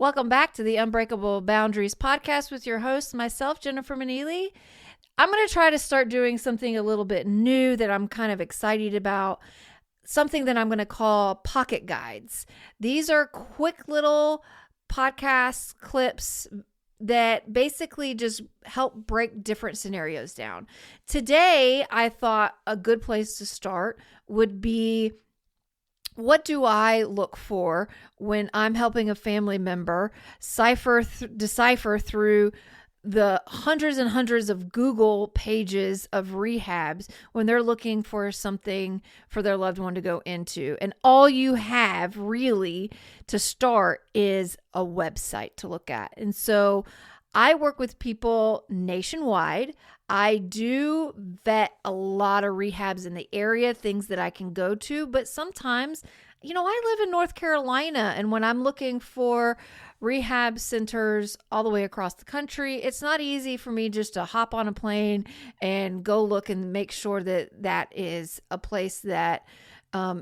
Welcome back to the Unbreakable Boundaries podcast with your host, myself, Jennifer Maneely. I'm going to try to start doing something a little bit new that I'm kind of excited about, something that I'm going to call pocket guides. These are quick little podcast clips that basically just help break different scenarios down. Today, I thought a good place to start would be, what do I look for when I'm helping a family member decipher through the hundreds and hundreds of Google pages of rehabs when they're looking for something for their loved one to go into? And all you have really to start is a website to look at. And so I work with people nationwide. I do vet a lot of rehabs in the area, things that I can go to, but sometimes, I live in North Carolina, and when I'm looking for rehab centers all the way across the country, it's not easy for me just to hop on a plane and go look and make sure that that is a place that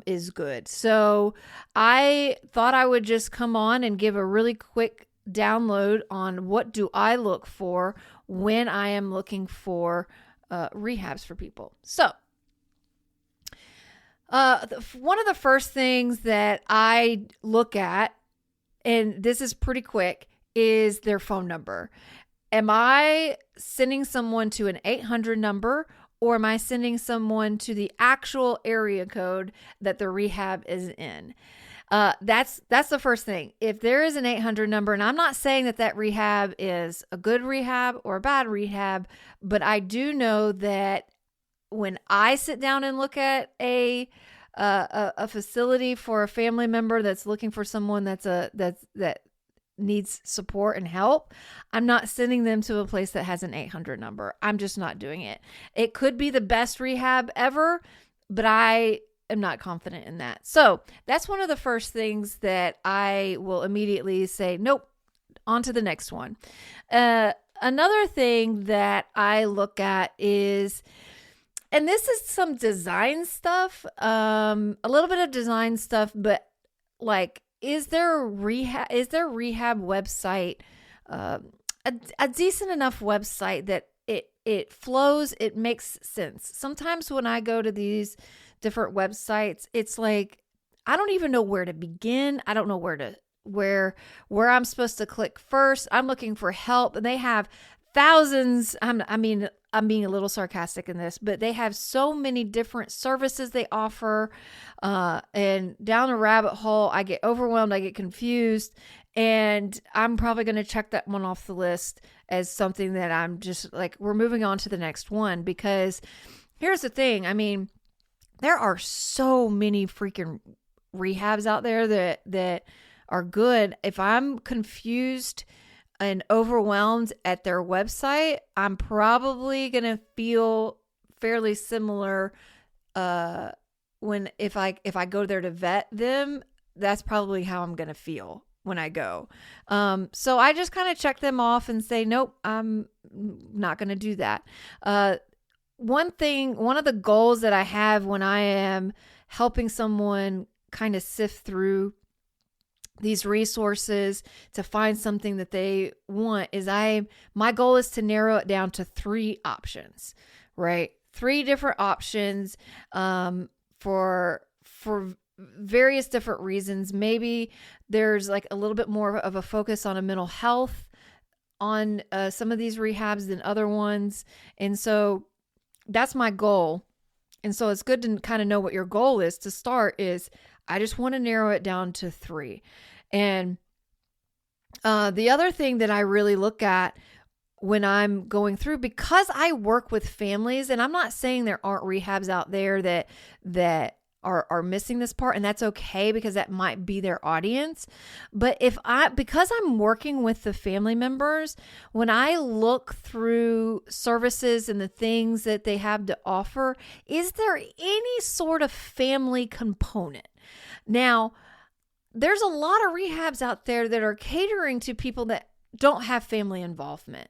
is good. So I thought I would just come on and give a really quick download on what do I look for when I am looking for rehabs for people. So one of the first things that I look at, and this is pretty quick, is their phone number. Am I sending someone to an 800 number, or am I sending someone to the actual area code that the rehab is in? That's the first thing. If there is an 800 number, and I'm not saying that rehab is a good rehab or a bad rehab, but I do know that when I sit down and look at a facility for a family member that's looking for someone that needs support and help, I'm not sending them to a place that has an 800 number. I'm just not doing it. It could be the best rehab ever, but I am not confident in that. So that's one of the first things that I will immediately say, nope, on to the next one. Another thing that I look at is, and this is some design stuff, a little bit of design stuff, but like, is their rehab website a decent enough website that it flows, it makes sense? Sometimes when I go to these different websites, it's like, I don't even know where to begin. I don't know where I'm supposed to click first. I'm looking for help, and they have thousands. I'm being a little sarcastic in this, but they have so many different services they offer, and down a rabbit hole, I get overwhelmed, I get confused, and I'm probably going to check that one off the list as something that I'm just like, we're moving on to the next one. Because here's the thing. I mean, there are so many freaking rehabs out there that are good. If I'm confused and overwhelmed at their website, I'm probably going to feel fairly similar if I go there to vet them. That's probably how I'm going to feel when I go. So I just kind of check them off and say, nope, I'm not going to do that. One of the goals that I have when I am helping someone kind of sift through these resources to find something that they want is my goal is to narrow it down to 3 options, right? 3 different options for various different reasons. Maybe there's like a little bit more of a focus on a mental health on some of these rehabs than other ones. And so that's my goal. And so it's good to kind of know what your goal is. To start is, I just want to narrow it down to 3. And the other thing that I really look at when I'm going through, because I work with families, and I'm not saying there aren't rehabs out there that are missing this part, and that's okay, because that might be their audience. But because I'm working with the family members, when I look through services and the things that they have to offer, is there any sort of family component? Now, there's a lot of rehabs out there that are catering to people that don't have family involvement.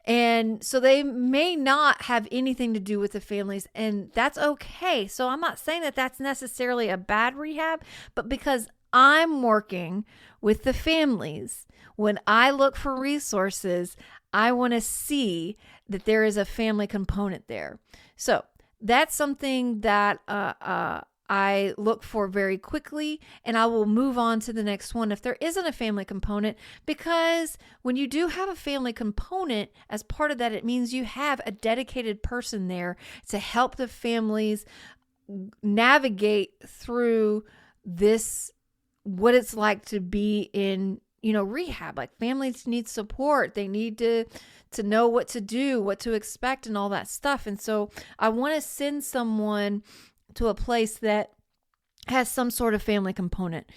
And so they may not have anything to do with the families, and that's okay. So I'm not saying that that's necessarily a bad rehab, but because I'm working with the families. When I look for resources, I want to see that there is a family component there. So that's something that I look for very quickly, and I will move on to the next one if there isn't a family component, because when you do have a family component as part of that, it means you have a dedicated person there to help the families navigate through this, what it's like to be in, rehab. Like, families need support. They need to know what to do, what to expect, and all that stuff. And so I want to send someone to a place that has some sort of family component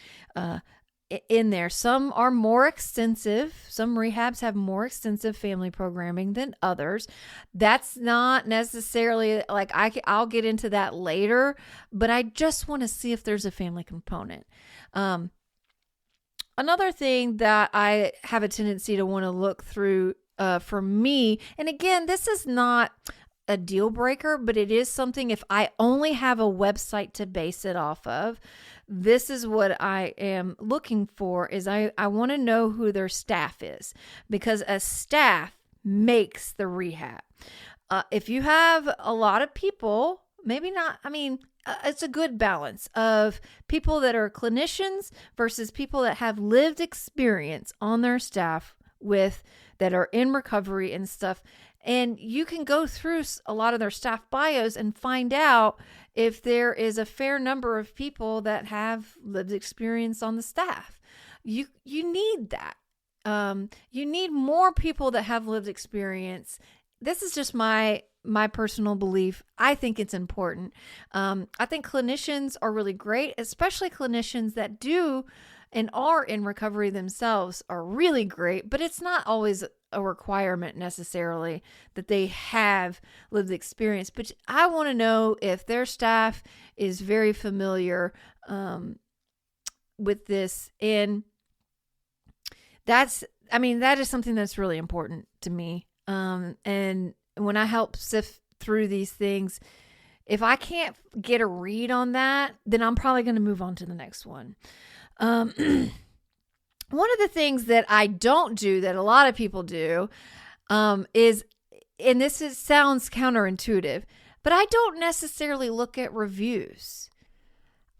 in there. Some are more extensive. Some rehabs have more extensive family programming than others. That's not necessarily like I'll get into that later, but I just want to see if there's a family component. Another thing that I have a tendency to want to look through for me, and again, this is not a deal breaker, but it is something, if I only have a website to base it off of, this is what I am looking for, is I want to know who their staff is, because a staff makes the rehab. If you have a lot of people, maybe not, it's a good balance of people that are clinicians versus people that have lived experience on their staff that are in recovery and stuff. And you can go through a lot of their staff bios and find out if there is a fair number of people that have lived experience on the staff. You need that. You need more people that have lived experience. This is just my personal belief. I think it's important. I think clinicians are really great, especially clinicians that do and are in recovery themselves are really great, but it's not always a requirement necessarily that they have lived experience. But I want to know if their staff is very familiar with this. And that is something that's really important to me. And when I help sift through these things, if I can't get a read on that, then I'm probably going to move on to the next one. One of the things that I don't do that a lot of people do is, and sounds counterintuitive, but I don't necessarily look at reviews.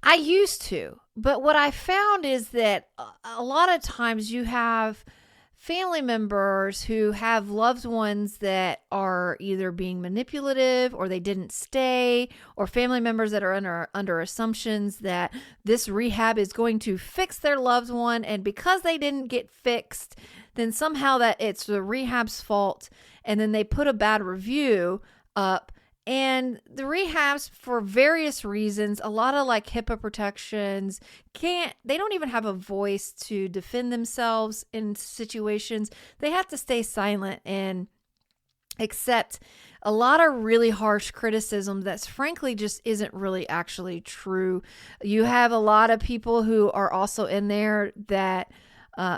I used to, but what I found is that a lot of times you have family members who have loved ones that are either being manipulative or they didn't stay, or family members that are under assumptions that this rehab is going to fix their loved one, and because they didn't get fixed, then somehow that it's the rehab's fault, and then they put a bad review up. And the rehabs, for various reasons, a lot of like HIPAA protections, they don't even have a voice to defend themselves in situations. They have to stay silent and accept a lot of really harsh criticism that's frankly just isn't really actually true. You have a lot of people who are also in there that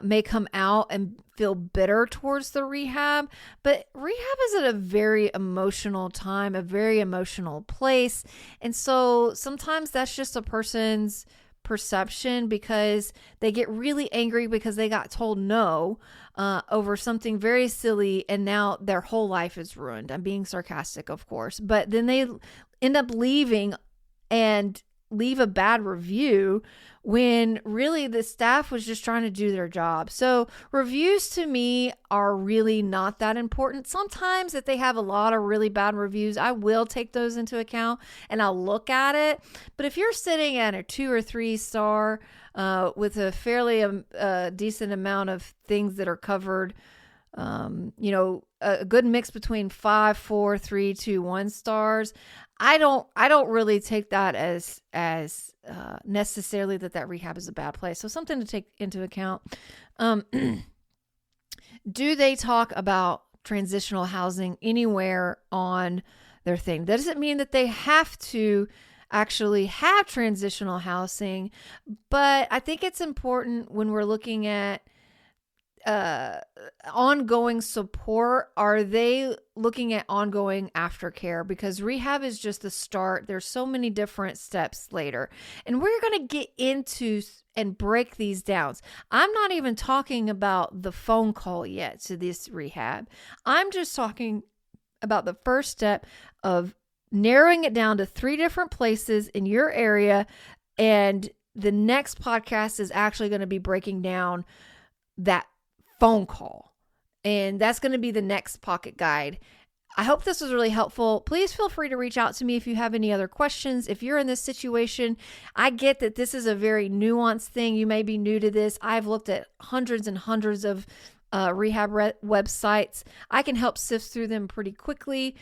may come out and feel bitter towards the rehab, but rehab is at a very emotional time, a very emotional place. And so sometimes that's just a person's perception, because they get really angry because they got told no over something very silly, and now their whole life is ruined. I'm being sarcastic, of course, but then they end up leaving and leave a bad review when really the staff was just trying to do their job. So reviews to me are really not that important. Sometimes if they have a lot of really bad reviews, I will take those into account and I'll look at it. But if you're sitting at a 2 or 3 star with a fairly decent amount of things that are covered, a good mix between 5, 4, 3, 2, 1 stars, I don't really take that as necessarily that rehab is a bad place. So something to take into account. Do they talk about transitional housing anywhere on their thing? That doesn't mean that they have to actually have transitional housing, but I think it's important when we're looking at ongoing support? Are they looking at ongoing aftercare? Because rehab is just the start. There's so many different steps later. And we're going to get into and break these down. I'm not even talking about the phone call yet to this rehab. I'm just talking about the first step of narrowing it down to 3 different places in your area. And the next podcast is actually going to be breaking down that phone call. And that's going to be the next pocket guide. I hope this was really helpful. Please feel free to reach out to me if you have any other questions. If you're in this situation, I get that this is a very nuanced thing. You may be new to this. I've looked at hundreds and hundreds of rehab websites. I can help sift through them pretty quickly.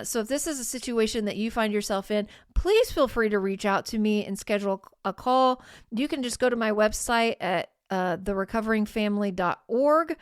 So if this is a situation that you find yourself in, please feel free to reach out to me and schedule a call. You can just go to my website at therecoveringfamily.org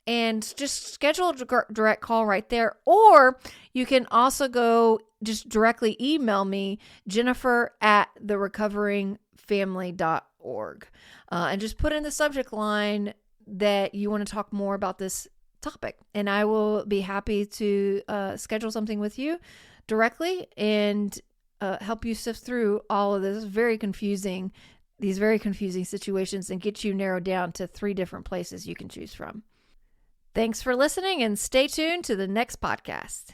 and just schedule a direct call right there. Or you can also go just directly email me, Jennifer@therecoveringfamily.org, and just put in the subject line that you want to talk more about this topic, and I will be happy to schedule something with you directly and help you sift through all of these very confusing situations and get you narrowed down to 3 different places you can choose from. Thanks for listening, and stay tuned to the next podcast.